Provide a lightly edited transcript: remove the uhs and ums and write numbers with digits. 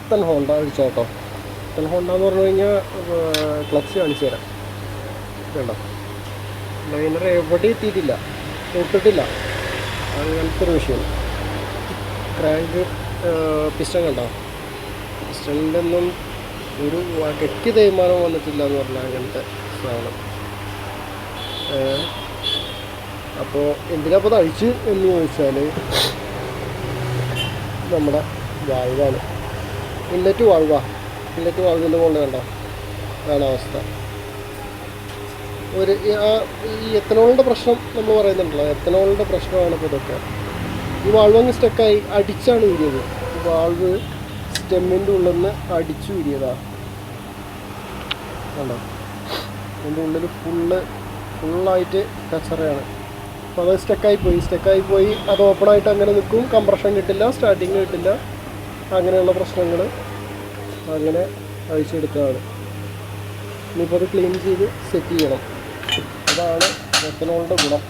പുത്തൻ ഹോണ്ട അടിച്ചോട്ടോ. പുത്തൻ ഹോണ്ട എന്ന് പറഞ്ഞു കഴിഞ്ഞാൽ ക്ലച്ച് കാണിച്ചു തരാം. വേണ്ട, ലൈനർ എവിടെ എത്തിയിട്ടില്ല, തൊട്ടിട്ടില്ല, അങ്ങനത്തെ ഒരു വിഷയം. ക്രാങ്ക് പിസ്റ്റൺ കണ്ടോ, പിസ്റ്റണിൻ്റെ ഒന്നും ഒരു വകയ്ക്ക് തേയ്മാനം വന്നിട്ടില്ല എന്ന് പറഞ്ഞാൽ അങ്ങനത്തെ സാധനം. അപ്പോൾ എന്തിനപ്പോൾ അത് അഴിച്ച് എന്ന് ചോദിച്ചാൽ നമ്മുടെ വാൾവാണ്, ഇൻലെറ്റ് വാൾവിൻ്റെ മുകളിൽ കണ്ടോ, അതാണ് അവസ്ഥ. ഈ എത്തനോളിൻ്റെ പ്രശ്നം നമ്മൾ പറയുന്നുണ്ടല്ലോ, എത്തനോളിൻ്റെ പ്രശ്നമാണ് ഇപ്പോൾ ഇതൊക്കെ. ഈ വാൾവ് അങ്ങ് സ്റ്റക്കായി അടിച്ചാണ് ഊരിയത്. ഈ വാൾവ് സ്റ്റെമ്മിൻ്റെ ഉള്ളിൽ നിന്ന് അടിച്ചു ഊരിയതാണ് കണ്ടോ. അതിൻ്റെ ഉള്ളിൽ ഫുള്ളായിട്ട് കച്ചറയാണ്. അപ്പോൾ അത് സ്റ്റക്കായി പോയി അത് ഓപ്പണായിട്ട് അങ്ങനെ നിൽക്കും. കംപ്രഷൻ കിട്ടില്ല, സ്റ്റാർട്ടിങ് കിട്ടില്ല, അങ്ങനെയുള്ള പ്രശ്നങ്ങൾ അങ്ങനെ അഴിച്ചെടുത്തതാണ്. ഇനിയിപ്പോൾ അത് ക്ലീൻ ചെയ്ത് സെറ്റ് ചെയ്യണം. അതാണ് എത്തനോളിൻ്റെ ഗുണം.